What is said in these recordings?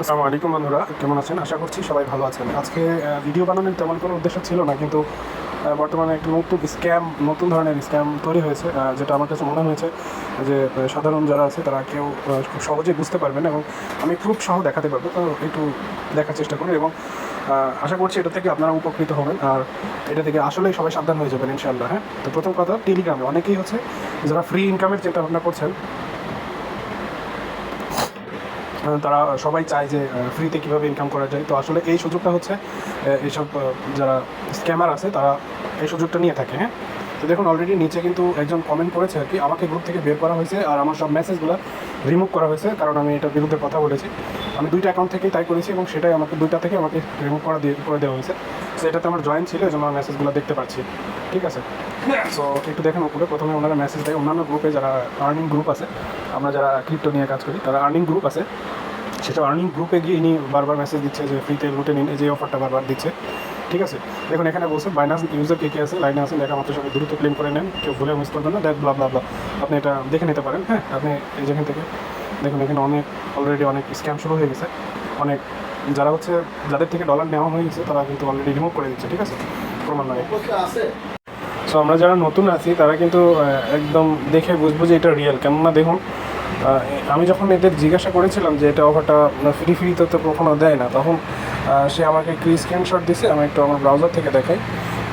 আসসালামু আলাইকুম বন্ধুরা, কেমন আছেন? আশা করছি সবাই ভালো আছেন। আজকে ভিডিও বানানোর তেমন কোনো উদ্দেশ্য ছিল না, কিন্তু বর্তমানে একটা নতুন ধরনের স্ক্যাম তৈরি হয়েছে, যেটা আমার কাছে মনে হয়েছে যে সাধারণ যারা আছে তারা কেউ খুব সহজেই বুঝতে পারবেন এবং আমি প্রুফ সহ দেখাতে পারবো। তো একটু দেখার চেষ্টা করুন এবং আশা করছি এটা থেকে আপনারা উপকৃত হবেন আর এটা থেকে আসলেই সবাই সাবধান হয়ে যাবেন ইনশাআল্লাহ। হ্যাঁ, তো প্রথম কথা, টেলিগ্রামে অনেকেই হচ্ছে যারা ফ্রি ইনকামের চিন্তা ভাবনা করছেন, তারা সবাই চায় যে ফ্রিতে কীভাবে ইনকাম করা যায়। তো আসলে এই সুযোগটা হচ্ছে এইসব যারা স্ক্যামার আছে তারা এই সুযোগটা নিয়ে থাকে। হ্যাঁ, তো দেখুন অলরেডি নিচে কিন্তু একজন কমেন্ট করেছে আর কি, আমাকে গ্রুপ থেকে বের করা হয়েছে আর আমার সব মেসেজগুলো রিমুভ করা হয়েছে, কারণ আমি এটার বিরুদ্ধে কথা বলেছি। আমি দুইটা অ্যাকাউন্ট থেকেই তাই করেছি এবং সেটাই আমাকে দুইটা থেকে আমাকে রিমুভ করে দেওয়া হয়েছে। সো এটাতে আমার জয়েন ছিল, এই জন্য আমার মেসেজগুলো দেখতে পাচ্ছি। ঠিক আছে, সো একটু দেখেন উপরে প্রথমে ওনারা মেসেজ দেয়। অন্যান্য গ্রুপে যারা আর্নিং গ্রুপ আছে, আমরা যারা ক্রিপ্টো নিয়ে কাজ করি, তারা আর্নিং গ্রুপ আছে, সেটা আর্নিং গ্রুপে গিয়ে ইনি বারবার মেসেজ দিচ্ছে যে ফ্রিতে লুটে নিন, এই যে অফারটা বারবার দিচ্ছে। ঠিক আছে, দেখুন এখানে বলছে বাইনান্স ইউজার কে আছে, লাইনে আছেন, দেখা মাত্র সবাই দ্রুত ক্লেম করে নেন, কেউ ভুলে মিস করবেন না, দ্যাট ব্লা ব্লা ব্লা। আপনি এটা দেখে নিতে পারেন। হ্যাঁ, আপনি এই যেখান থেকে দেখুন এখানে অলরেডি অনেক স্ক্যাম শুরু হয়ে গেছে। অনেক যাদের থেকে ডলার নেওয়া হয়ে গেছে তারা কিন্তু অলরেডি রিমুভ করে দিচ্ছে। ঠিক আছে, ক্রমান্বয়ে আছে। সো আমরা যারা নতুন আছি তারা কিন্তু একদম দেখে বুঝবো যে এটা রিয়েল। কেননা দেখুন, আমি যখন এদের জিজ্ঞাসা করেছিলাম যে এটা অফারটা ফ্রিতে তো কখনো দেয় না, তখন সে আমাকে একটু স্ক্রিনশট দিছে। আমি একটু আমার ব্রাউজার থেকে দেখাই।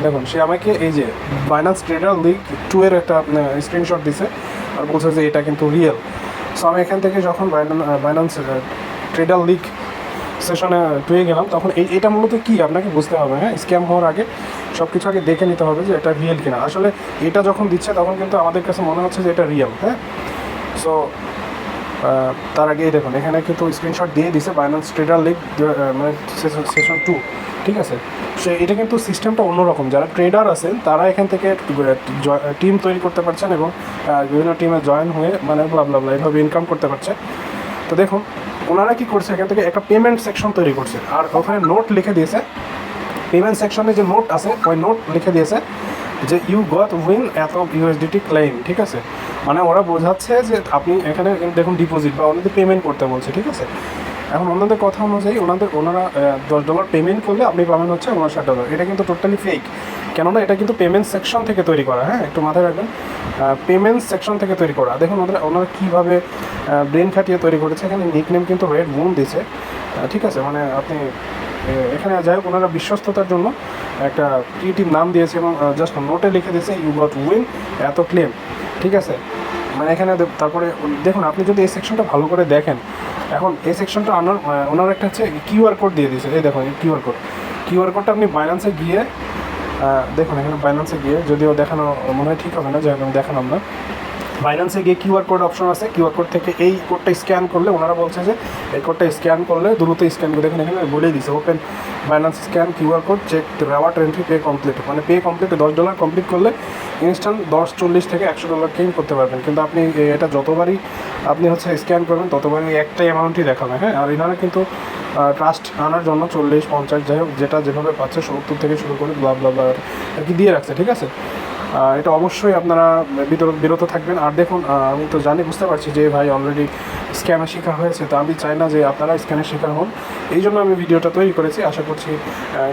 দেখুন সে আমাকে এই যে বাইন্যান্স ট্রেডার লিগ 2 এর একটা স্ক্রিনশট দিছে আর বলছে যে এটা কিন্তু রিয়েল। সো আমি এখান থেকে যখন বাইন্যান্স ট্রেডার লিগ সেশনে পেয়ে গেলাম, তখন এটা মূলত কী আপনাকে বুঝতে হবে। হ্যাঁ, স্ক্যাম হওয়ার আগে সব কিছু আগে দেখে নিতে হবে যে এটা রিয়েল কিনা। আসলে এটা যখন দিচ্ছে তখন কিন্তু আমাদের কাছে মনে হচ্ছে যে এটা রিয়েল। হ্যাঁ, সো তার আগেই দেখুন এখানে কিন্তু স্ক্রিনশট দিয়ে দিছে বাইন্যান্স ট্রেডার লিগ মানে সেশন 2। ঠিক আছে, সে এটা কিন্তু সিস্টেমটা অন্যরকম। যারা ট্রেডার আছেন তারা এখান থেকে টিম তৈরি করতে পারছেন এবং বিভিন্ন টিমে জয়েন হয়ে মানে ব্লা এভাবে ইনকাম করতে পারছে। তো দেখুন ওনারা কী করছে, এখান থেকে একটা পেমেন্ট সেকশন তৈরি করছে আর ওখানে নোট লিখে দিয়েছে। পেমেন্ট সেকশনে যে নোট আছে ওই নোট লিখে দিয়েছে যে ইউ গট উইন এত ইউএসডিটি ক্লেম। ঠিক আছে, মানে ওরা বোঝাচ্ছে যে আপনি এখানে দেখুন ডিপোজিট বা ওনাদের পেমেন্ট করতে বলছে। ঠিক আছে, এখন ওনাদের কথা অনুযায়ী ওনারা $10 পেমেন্ট করলে আপনি পাবেন হচ্ছে $59। এটা কিন্তু টোটালি ফেক, কেননা এটা কিন্তু পেমেন্ট সেকশন থেকে তৈরি করা। হ্যাঁ, একটু মাথায় রাখবেন, পেমেন্ট সেকশন থেকে তৈরি করা। দেখুন ওনারা কীভাবে ব্রেন খাটিয়ে তৈরি করেছে। এখানে নিকনেম কিন্তু রেড মুন দিছে। ঠিক আছে, মানে আপনি এখানে যাই হোক ওনারা বিশ্বস্ততার জন্য একটা ক্রিয়েটিভ নাম দিয়েছে এবং জাস্ট নোটে লিখে দিয়েছে ইউ গট উইন এত ক্লেম। ঠিক আছে, মানে এখানে তারপরে দেখুন আপনি যদি এই সেকশনটা ভালো করে দেখেন, এখন এই সেকশনটা ওনার একটা হচ্ছে কিউআর কোড দিয়ে দিয়েছে। এই দেখুন কিউআর কোডটা আপনি বাইন্যান্সে গিয়ে দেখুন, এখানে বাইন্যান্সে গিয়ে যদিও দেখানো মনে হয় ঠিক হবে না, যাই হোক আমি দেখালাম না। বাইন্যান্সে গিয়ে কিউআর কোড অপশন আছে, কিউআর কোড থেকে এই কোডটা স্ক্যান করলে ওনারা বলছে যে এই কোডটা স্ক্যান করলে দ্রুত স্ক্যান করে দেখুন এখানে বলেই দিচ্ছে open Binance scan QR code check reward entry pay complete. মানে পে কমপ্লিট $10 কমপ্লিট করলে ইনস্ট্যান্ট 10-40 থেকে $100 ক্লেম করতে পারবেন। কিন্তু আপনি এটা যতবারই আপনি হচ্ছে স্ক্যান করবেন ততবারই একটাই অ্যামাউন্টই দেখাবে। হ্যাঁ, আর এনারা কিন্তু ট্রাস্ট আনার জন্য 40-50 যাই হোক যেটা যেভাবে পাচ্ছে 70 থেকে শুরু করে ব্লা ব্লা ব্লা আর কি দিয়ে রাখছে। ঠিক আছে, এটা অবশ্যই আপনারা বিরত থাকবেন। আর দেখুন আমি তো বুঝতে পারছি যে ভাই অলরেডি স্ক্যামের শিকার হয়েছে, তো আমি চাই না যে আপনারা স্ক্যামের শিকার হন। এই জন্য আমি ভিডিওটা তৈরি করেছি। আশা করছি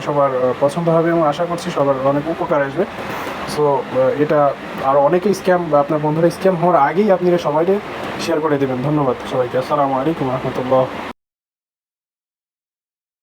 সবার পছন্দ হবে এবং আশা করছি সবার অনেক উপকার আসবে। সো এটা আরও অনেকেই স্ক্যাম বা আপনার বন্ধুরা স্ক্যাম হওয়ার আগেই আপনি সবাইকে শেয়ার করে দেবেন। ধন্যবাদ সবাইকে। আসসালামু আলাইকুম রহমতুল্লাহ।